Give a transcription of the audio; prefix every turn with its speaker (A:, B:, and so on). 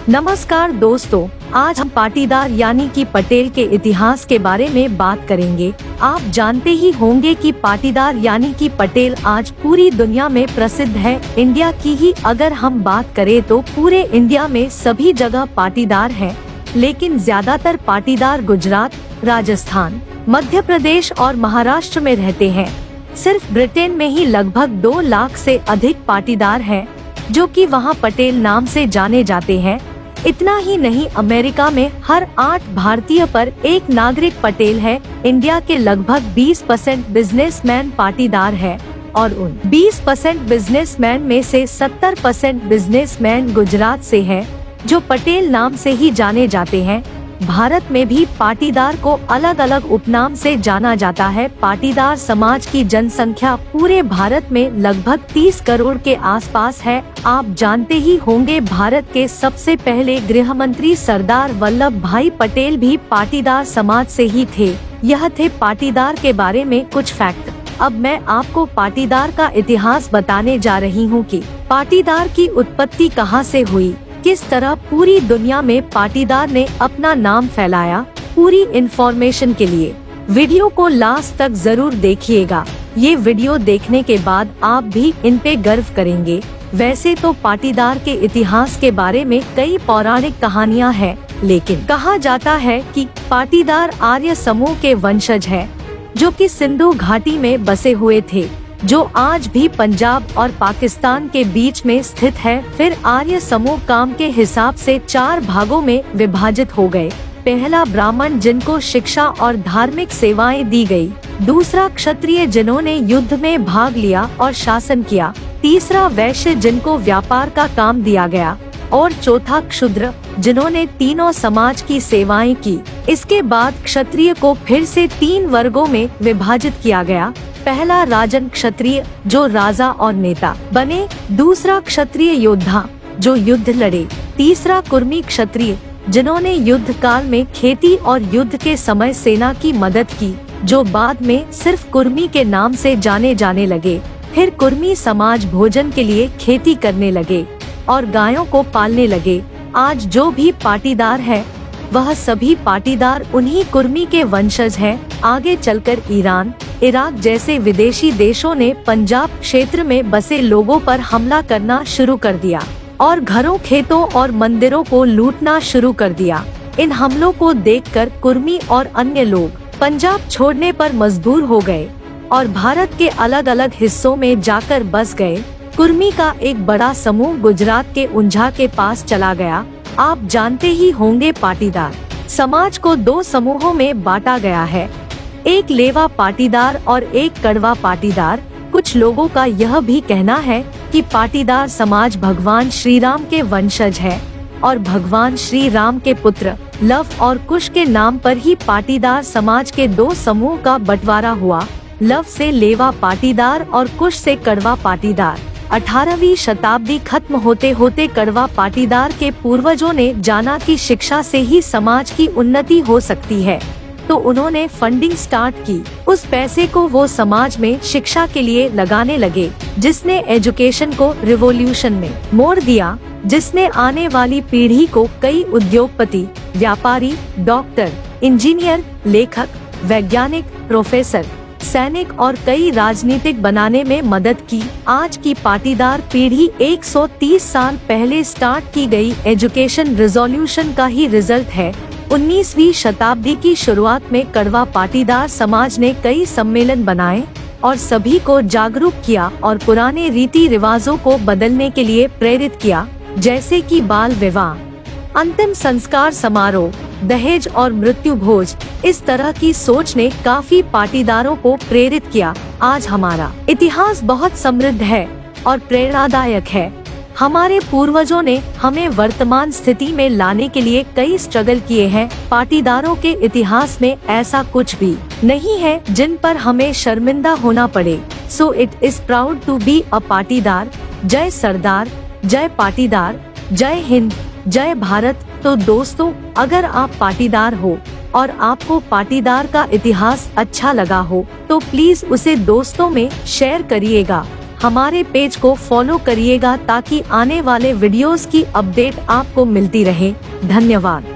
A: नमस्कार दोस्तों, आज हम पाटीदार यानी कि पटेल के इतिहास के बारे में बात करेंगे। आप जानते ही होंगे कि पाटीदार यानी कि पटेल आज पूरी दुनिया में प्रसिद्ध है। इंडिया की ही अगर हम बात करें तो पूरे इंडिया में सभी जगह पाटीदार हैं, लेकिन ज्यादातर पाटीदार गुजरात, राजस्थान, मध्य प्रदेश और महाराष्ट्र में रहते हैं। सिर्फ ब्रिटेन में ही लगभग 2 लाख से अधिक पाटीदार हैं, जो कि वहां पटेल नाम से जाने जाते हैं। इतना ही नहीं, अमेरिका में हर 8 भारतीय पर एक नागरिक पटेल है। इंडिया के लगभग 20% बिजनेसमैन पाटीदार है और उन 20% बिजनेसमैन में से 70% बिजनेसमैन गुजरात से हैं, जो पटेल नाम से ही जाने जाते हैं। भारत में भी पाटीदार को अलग अलग उपनाम से जाना जाता है। पाटीदार समाज की जनसंख्या पूरे भारत में लगभग 30 करोड़ के आसपास है। आप जानते ही होंगे, भारत के सबसे पहले गृह मंत्री सरदार वल्लभ भाई पटेल भी पाटीदार समाज से ही थे। यह थे पाटीदार के बारे में कुछ फैक्ट। अब मैं आपको पाटीदार का इतिहास बताने जा रही हूँ कि पाटीदार की उत्पत्ति कहाँ से हुई, किस तरह पूरी दुनिया में पाटीदार ने अपना नाम फैलाया। पूरी इन्फॉर्मेशन के लिए वीडियो को लास्ट तक जरूर देखिएगा। ये वीडियो देखने के बाद आप भी इन पे गर्व करेंगे। वैसे तो पाटीदार के इतिहास के बारे में कई पौराणिक कहानियां हैं, लेकिन कहा जाता है कि पाटीदार आर्य समूह के वंशज हैं, जो कि सिंधु घाटी में बसे हुए थे, जो आज भी पंजाब और पाकिस्तान के बीच में स्थित है। फिर आर्य समूह काम के हिसाब से 4 भागों में विभाजित हो गए। पहला ब्राह्मण, जिनको शिक्षा और धार्मिक सेवाएं दी गई। दूसरा क्षत्रिय, जिन्होंने युद्ध में भाग लिया और शासन किया। तीसरा वैश्य, जिनको व्यापार का काम दिया गया। और चौथा क्षुद्र, जिन्होंने तीनों समाज की सेवाएं की। इसके बाद क्षत्रिय को फिर से 3 वर्गों में विभाजित किया गया। पहला राजन क्षत्रिय, जो राजा और नेता बने। दूसरा क्षत्रिय योद्धा, जो युद्ध लड़े। तीसरा कुर्मी क्षत्रिय, जिन्होंने युद्ध काल में खेती और युद्ध के समय सेना की मदद की, जो बाद में सिर्फ कुर्मी के नाम से जाने लगे। फिर कुर्मी समाज भोजन के लिए खेती करने लगे और गायों को पालने लगे। आज जो भी पाटीदार है, वह सभी पाटीदार उन्हीं कुर्मी के वंशज हैं। आगे चलकर ईरान, इराक जैसे विदेशी देशों ने पंजाब क्षेत्र में बसे लोगों पर हमला करना शुरू कर दिया और घरों, खेतों और मंदिरों को लूटना शुरू कर दिया। इन हमलों को देखकर कुर्मी और अन्य लोग पंजाब छोड़ने पर मजबूर हो गए और भारत के अलग अलग हिस्सों में जाकर बस गए। कुर्मी का एक बड़ा समूह गुजरात के उंझा के पास चला गया। आप जानते ही होंगे, पाटीदार समाज को 2 समूहों में बांटा गया है, एक लेवा पाटीदार और एक कड़वा पाटीदार। कुछ लोगों का यह भी कहना है कि पाटीदार समाज भगवान श्री राम के वंशज है और भगवान श्री राम के पुत्र लव और कुश के नाम पर ही पाटीदार समाज के 2 समूह का बंटवारा हुआ। लव से लेवा पाटीदार और कुश से कड़वा पाटीदार। 18वीं शताब्दी खत्म होते होते कड़वा पाटीदार के पूर्वजों ने जाना कि शिक्षा से ही समाज की उन्नति हो सकती है, तो उन्होंने फंडिंग स्टार्ट की। उस पैसे को वो समाज में शिक्षा के लिए लगाने लगे, जिसने एजुकेशन को रिवॉल्यूशन में मोड़ दिया, जिसने आने वाली पीढ़ी को कई उद्योगपति, व्यापारी, डॉक्टर, इंजीनियर, लेखक, वैज्ञानिक, प्रोफेसर, सैनिक और कई राजनीतिक बनाने में मदद की। आज की पाटीदार पीढ़ी 130 साल पहले स्टार्ट की गई एजुकेशन रिवॉल्यूशन का ही रिजल्ट है। 19वीं शताब्दी की शुरुआत में कड़वा पाटीदार समाज ने कई सम्मेलन बनाए और सभी को जागरूक किया और पुराने रीति रिवाजों को बदलने के लिए प्रेरित किया, जैसे कि बाल विवाह, अंतिम संस्कार समारोह, दहेज और मृत्यु भोज। इस तरह की सोच ने काफी पाटीदारों को प्रेरित किया। आज हमारा इतिहास बहुत समृद्ध है और प्रेरणादायक है। हमारे पूर्वजों ने हमें वर्तमान स्थिति में लाने के लिए कई स्ट्रगल किए हैं। पाटीदारों के इतिहास में ऐसा कुछ भी नहीं है जिन पर हमें शर्मिंदा होना पड़े। So it is proud to be a Patidar. जय सरदार, जय पाटीदार, जय हिंद, जय भारत। तो दोस्तों, अगर आप पाटीदार हो और आपको पाटीदार का इतिहास अच्छा लगा हो, तो प्लीज उसे दोस्तों में शेयर करिएगा। हमारे पेज को फॉलो करिएगा ताकि आने वाले वीडियोस की अपडेट आपको मिलती रहे। धन्यवाद।